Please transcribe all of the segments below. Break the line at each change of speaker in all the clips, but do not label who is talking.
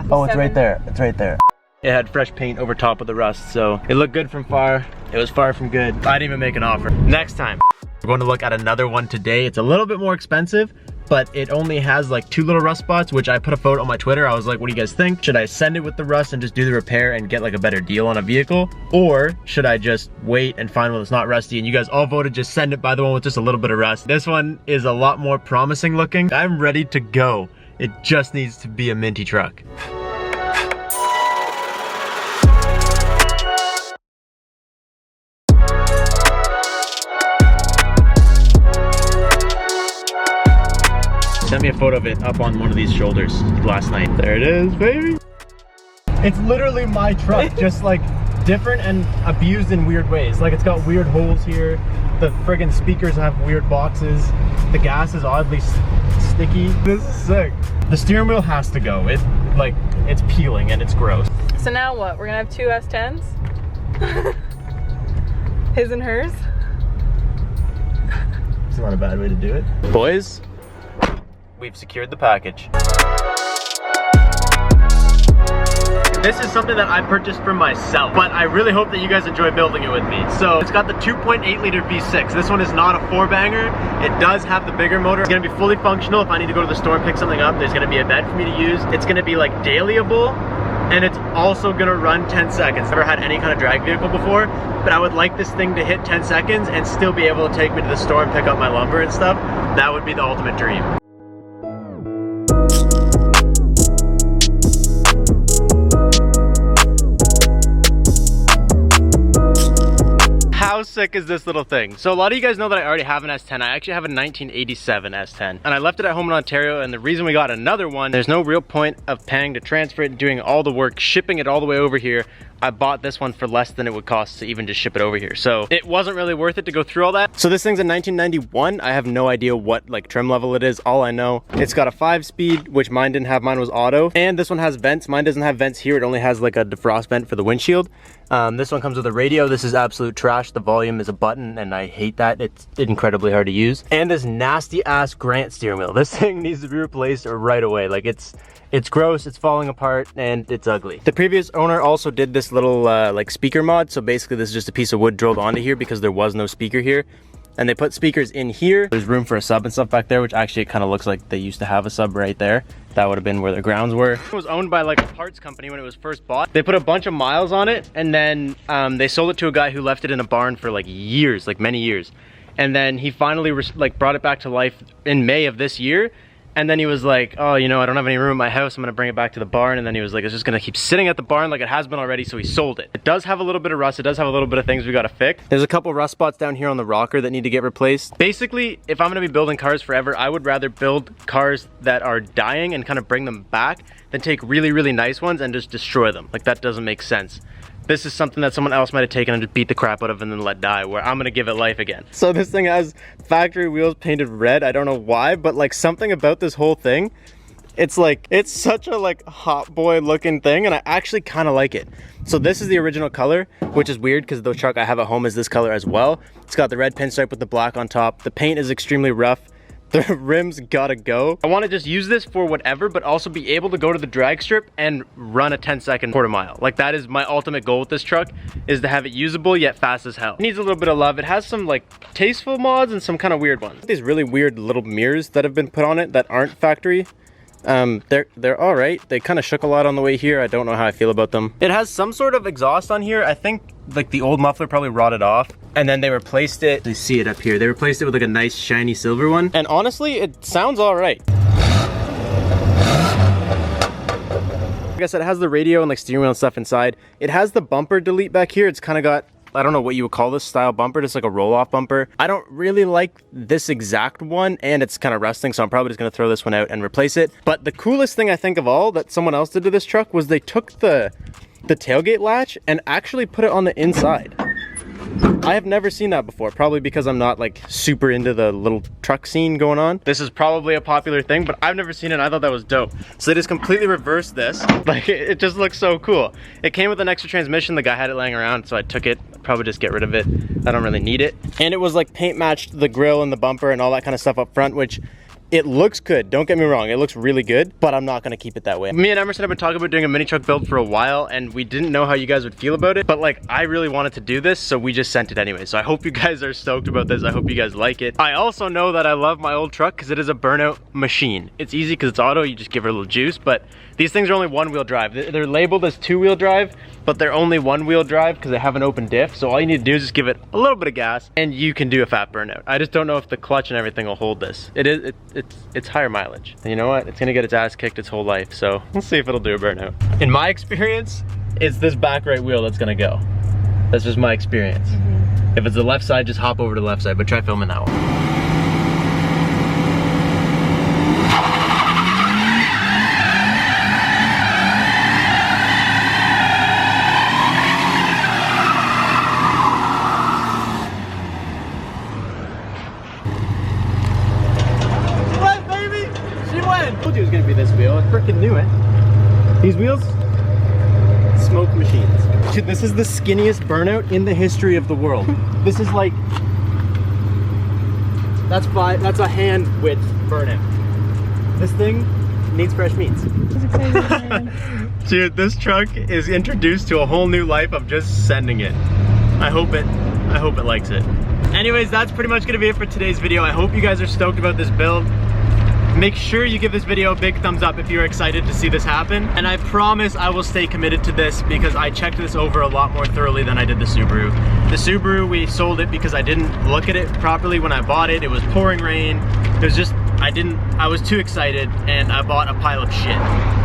Oh, it's right there. It's right there. It had fresh paint over top of the rust, so it looked good from far. It was far from good. I didn't even make an offer. Next time, we're going to look at another one today. It's a little bit more expensive, but it only has like 2 little rust spots, which I put a photo on my Twitter. I was like, what do you guys think? Should I send it with the rust and just do the repair and get like a better deal on a vehicle? Or should I just wait and find one that's not rusty? And you guys all voted just send it by the one with just a little bit of rust. This one is a lot more promising looking. I'm ready to go. It just needs to be a minty truck. Sent me a photo of it up on one of these shoulders last night. There it is, baby. It's literally my truck, just like different and abused in weird ways. Like it's got weird holes here. The friggin' speakers have weird boxes. The gas is oddly sticky. This is sick. The steering wheel has to go. It's peeling and it's gross.
So now what? We're gonna have 2 S10s? His and hers?
It's not a bad way to do it. Boys, we've secured the package. This is something that I purchased for myself, but I really hope that you guys enjoy building it with me. So it's got the 2.8 liter V6. This one is not a 4-banger. It does have the bigger motor. It's gonna be fully functional. If I need to go to the store and pick something up, there's gonna be a bed for me to use. It's gonna be like dailyable, and it's also gonna run 10 seconds. Never had any kind of drag vehicle before, but I would like this thing to hit 10 seconds and still be able to take me to the store and pick up my lumber and stuff. That would be the ultimate dream. How sick is this little thing? So a lot of you guys know that I already have an S10. I actually have a 1987 S10. And I left it at home in Ontario, and the reason we got another one, there's no real point of paying to transfer it, doing all the work, shipping it all the way over here. I bought this one for less than it would cost to even just ship it over here. So it wasn't really worth it to go through all that. So this thing's a 1991. I have no idea what like trim level it is. All I know, it's got a 5-speed, which mine didn't have. Mine was auto. And this one has vents. Mine doesn't have vents here. It only has like a defrost vent for the windshield. This one comes with a radio. This is absolute trash. The volume is a button and I hate that. It's incredibly hard to use. And this nasty ass Grant steering wheel. This thing needs to be replaced right away. Like it's gross, it's falling apart, and it's ugly. The previous owner also did this little like speaker mod. So basically this is just a piece of wood drilled onto here because there was no speaker here. And they put speakers in here. There's room for a sub and stuff back there, which actually it kind of looks like they used to have a sub right there. That would have been where the grounds were. It was owned by like a parts company when it was first bought. They put a bunch of miles on it, and then they sold it to a guy who left it in a barn for like years, like many years. And then he finally like brought it back to life in May of this year. And then he was like, oh, you know, I don't have any room in my house. I'm gonna bring it back to the barn. And then he was like, it's just gonna keep sitting at the barn like it has been already. So he sold it. It does have a little bit of rust. It does have a little bit of things we gotta fix. There's a couple rust spots down here on the rocker that need to get replaced. Basically, if I'm gonna be building cars forever, I would rather build cars that are dying and kind of bring them back than take really, really nice ones and just destroy them. Like that doesn't make sense. This is something that someone else might have taken and just beat the crap out of and then let die, where I'm gonna give it life again. So this thing has factory wheels painted red. I don't know why, but like something about this whole thing, it's like, it's such a like hot boy looking thing, and I actually kind of like it. So this is the original color, which is weird because the truck I have at home is this color as well. It's got the red pinstripe with the black on top. The paint is extremely rough. The rims gotta go. I want to just use this for whatever, but also be able to go to the drag strip and run a 10-second quarter mile. Like that is my ultimate goal with this truck, is to have it usable yet fast as hell. It needs a little bit of love. It has some like tasteful mods and some kind of weird ones. These really weird little mirrors that have been put on it that aren't factory. They're all right. They kind of shook a lot on the way here. I don't know how I feel about them. It has some sort of exhaust on here. I think like the old muffler probably rotted off, and then they replaced it. You see it up here. They replaced it with like a nice shiny silver one. And honestly, it sounds all right. Like I said, it has the radio and like steering wheel and stuff inside. It has the bumper delete back here. It's kind of got, I don't know what you would call this style bumper, just like a roll-off bumper. I don't really like this exact one, and it's kind of rusting, so I'm probably just gonna throw this one out and replace it. But the coolest thing I think of all that someone else did to this truck was they took the tailgate latch and actually put it on the inside. I have never seen that before, probably because I'm not like super into the little truck scene going on. This is probably a popular thing, but I've never seen it and I thought that was dope. So they just completely reversed this. Like it just looks so cool. It came with an extra transmission. The guy had it laying around, so I took it. Probably just get rid of it. I don't really need it. And it was like paint matched the grill and the bumper and all that kind of stuff up front, which It looks good, don't get me wrong, it looks really good, but I'm not gonna keep it that way. Me and Emerson have been talking about doing a mini truck build for a while, and we didn't know how you guys would feel about it, but like, I really wanted to do this, so we just sent it anyway. So I hope you guys are stoked about this. I hope you guys like it. I also know that I love my old truck because it is a burnout machine. It's easy because it's auto, you just give her a little juice, but these things are only one-wheel drive. They're labeled as two-wheel drive, but they're only one-wheel drive because they have an open diff, so all you need to do is just give it a little bit of gas, and you can do a fat burnout. I just don't know if the clutch and everything will hold this. It's higher mileage. And you know what? It's gonna get its ass kicked its whole life, so we'll see if it'll do a burnout. In my experience, it's this back right wheel that's gonna go. That's just my experience. If it's the left side, just hop over to the left side, but try filming that one. I told you it was gonna be this wheel. I freaking knew it. These wheels, smoke machines. Dude, this is the skinniest burnout in the history of the world. This is like, that's a hand width burnout. This thing needs fresh meats. Dude, this truck is introduced to a whole new life of just sending it. I hope it likes it. Anyways, that's pretty much gonna be it for today's video. I hope you guys are stoked about this build. Make sure you give this video a big thumbs up if you're excited to see this happen. And I promise I will stay committed to this because I checked this over a lot more thoroughly than I did the Subaru. The Subaru, we sold it because I didn't look at it properly when I bought it. It was pouring rain. It was just, I was too excited and I bought a pile of shit.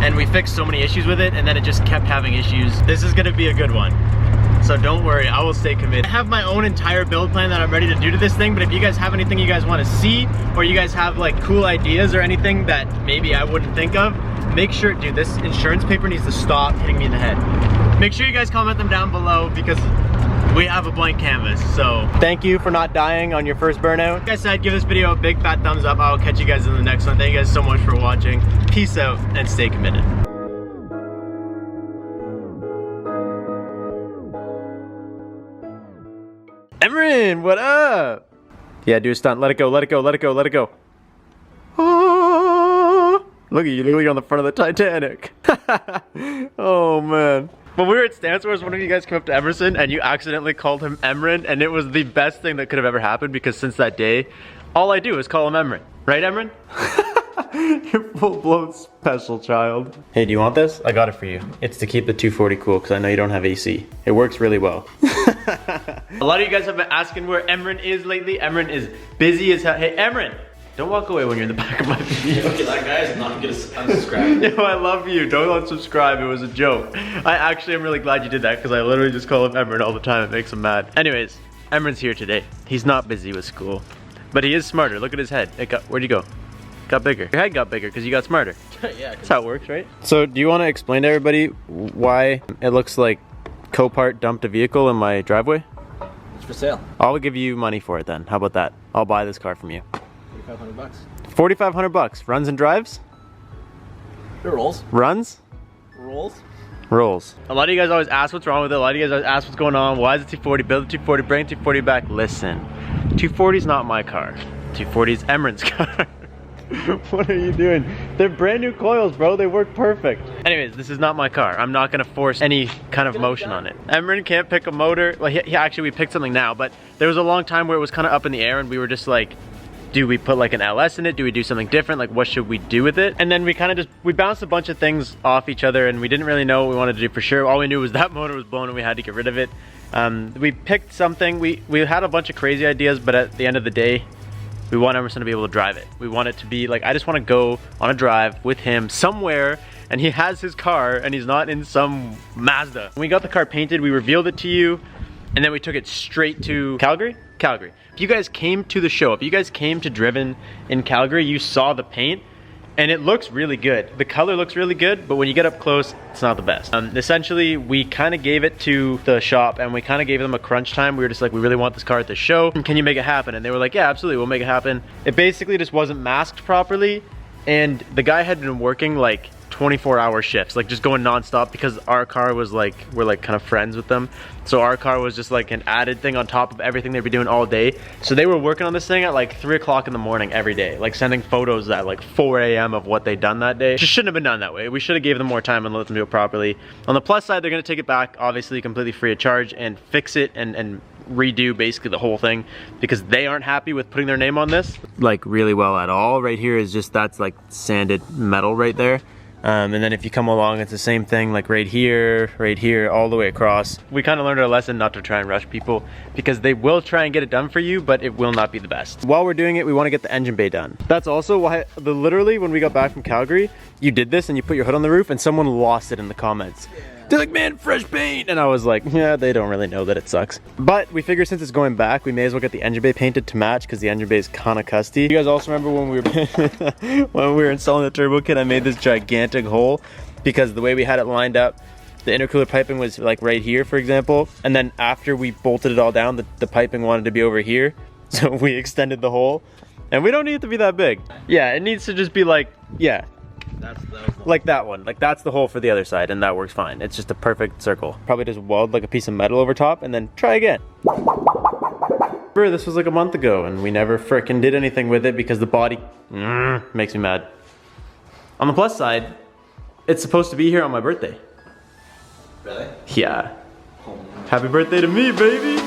And we fixed so many issues with it and then it just kept having issues. This is gonna be a good one. So don't worry, I will stay committed. I have my own entire build plan that I'm ready to do to this thing, but if you guys have anything you guys want to see, or you guys have like cool ideas or anything that maybe I wouldn't think of, make sure, dude, this insurance paper needs to stop hitting me in the head. Make sure you guys comment them down below because we have a blank canvas. So thank you for not dying on your first burnout. Like I said, give this video a big fat thumbs up. I will catch you guys in the next one. Thank you guys so much for watching. Peace out and stay committed. Emran, what up? Yeah, do a stunt. Let it go, let it go, let it go, let it go. Ah, look at you, literally on the front of the Titanic. Oh, man. When we were at Stance Wars, one of you guys came up to Emerson and you accidentally called him Emran, and it was the best thing that could have ever happened because since that day, all I do is call him Emran. Right, Emran? You're full-blown special child. Hey, do you want this? I got it for you. It's to keep the 240 cool because I know you don't have AC. It works really well. A lot of you guys have been asking where Emran is lately. Emran is busy as hell. Hey, Emran, don't walk away when you're in the back of my video. Okay, that guy is not gonna unsubscribe. Yo, I love you. Don't unsubscribe. It was a joke. I actually am really glad you did that because I literally just call him Emran all the time. It makes him mad. Anyways, Emran's here today. He's not busy with school, but he is smarter. Look at his head. Where'd you go? Got bigger. Your head got bigger because you got smarter. Yeah, that's how it works, right? So do you want to explain to everybody why it looks like Copart dumped a vehicle in my driveway?
It's for sale.
I'll give you money for it then. How about that? I'll buy this car from you.
4,500 bucks.
4,500 bucks. Runs and drives?
It rolls.
Runs?
Rolls.
Rolls. A lot of you guys always ask what's wrong with it. A lot of you guys always ask what's going on. Why is it 240? Build a 240, bring a 240 back. Listen, 240 is not my car. 240 is Emran's car. What are you doing? They're brand new coils, bro. They work perfect. Anyways, this is not my car. I'm not gonna force any kind of motion on it. Emran can't pick a motor. Well, he actually, we picked something now, but there was a long time where it was kind of up in the air and we were just like, do we put like an LS in it? Do we do something different? Like, what should we do with it? And then we kind of we bounced a bunch of things off each other and we didn't really know what we wanted to do for sure. All we knew was that motor was blown and we had to get rid of it. We picked something. We had a bunch of crazy ideas, but at the end of the day, we want Emerson to be able to drive it. We want it to be like, I just want to go on a drive with him somewhere and he has his car and he's not in some Mazda. When we got the car painted, we revealed it to you and then we took it straight to Calgary? Calgary. If you guys came to the show, if you guys came to Driven in Calgary, you saw the paint and it looks really good. The color looks really good, but when you get up close, it's not the best. Essentially, we kind of gave it to the shop and we kind of gave them a crunch time. We were just like, we really want this car at the show. Can you make it happen? And they were like, yeah, absolutely, we'll make it happen. It basically just wasn't masked properly. And the guy had been working like 24-hour shifts, like just going non-stop, because our car was like, we're like kind of friends with them. So our car was just like an added thing on top of everything they'd be doing all day. So they were working on this thing at like 3 o'clock in the morning every day, like sending photos at like 4 a.m. of what they'd done that day. Just shouldn't have been done that way. We should have gave them more time and let them do it properly. On the plus side, they're gonna take it back, obviously completely free of charge, and fix it and redo basically the whole thing, because they aren't happy with putting their name on this like really well at all. Right here is just, that's like sanded metal right there. And then if you come along, it's the same thing, like right here, all the way across. We kind of learned our lesson not to try and rush people, because they will try and get it done for you, but it will not be the best. While we're doing it, we want to get the engine bay done. That's also why, literally when we got back from Calgary, you did this and you put your hood on the roof and someone lost it in the comments. They're like, man, fresh paint. And I was like, yeah, they don't really know that it sucks. But we figured since it's going back, we may as well get the engine bay painted to match, because the engine bay is kind of custy. You guys also remember when we were when we were installing the turbo kit, I made this gigantic hole because the way we had it lined up, the intercooler piping was like right here, for example. And then after we bolted it all down, the piping wanted to be over here. So we extended the hole, and we don't need it to be that big. Yeah, it needs to just be like, yeah. Like that one, like that's the hole for the other side, and that works fine. It's just a perfect circle. Probably just weld like a piece of metal over top and then try again. This was like a month ago and we never frickin' did anything with it because the body makes me mad. On the plus side, it's supposed to be here on my birthday.
Really?
Yeah. Happy birthday to me, baby!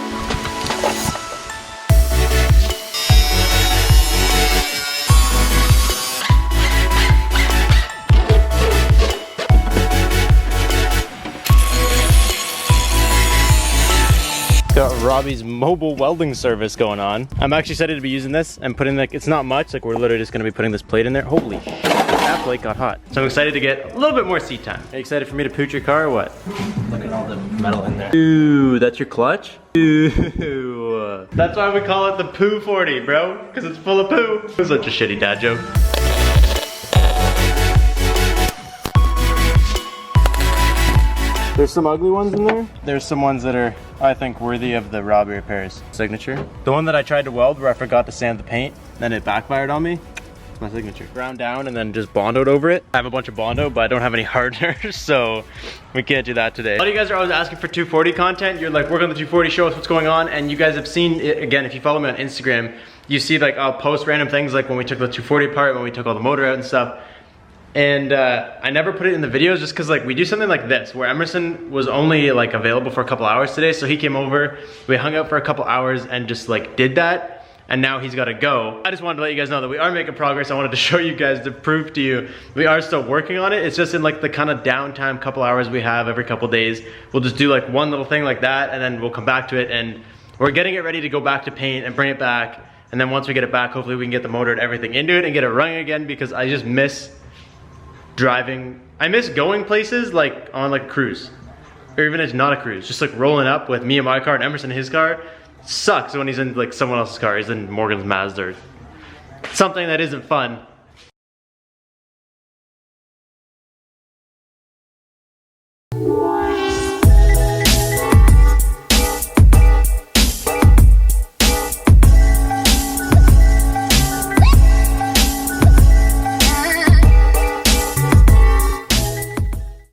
Got Robbie's mobile welding service going on. I'm actually excited to be using this and putting like, it's not much, like we're literally just gonna be putting this plate in there. Holy shit, that plate got hot. So I'm excited to get a little bit more seat time. Are you excited for me to pooch your car or what?
Look at all the metal in there.
Ooh, that's your clutch? Ooh. That's why we call it the Poo 40, bro, because it's full of poo. It's such a shitty dad joke. There's some ugly ones in there. There's some ones that are, I think, worthy of the Robbie repairs signature. The one that I tried to weld where I forgot to sand the paint, then it backfired on me. It's my signature. Ground down and then just Bondoed over it. I have a bunch of Bondo, but I don't have any hardeners, so we can't do that today. A lot of you guys are always asking for 240 content. You're like, work on the 240, show us what's going on, and you guys have seen it, again, if you follow me on Instagram, you see like I'll post random things like when we took the 240 apart, when we took all the motor out and stuff. And I never put it in the videos just because like we do something like this where Emerson was only like available for a couple hours today, so he came over, we hung out for a couple hours and just like did that, and now he's got to go. I just wanted to let you guys know that we are making progress. I wanted to show you guys, to prove to you we are still working on it. It's just in like the kind of downtime couple hours we have every couple days. We'll just do like one little thing like that and then we'll come back to it, and we're getting it ready to go back to paint and bring it back. And then once we get it back, hopefully we can get the motor and everything into it and get it running again, because I just miss driving. I miss going places like on like a cruise, or even if it's not a cruise, just like rolling up with me in my car and Emerson in his car. Sucks when he's in like someone else's car. He's in Morgan's Mazda. Something that isn't fun.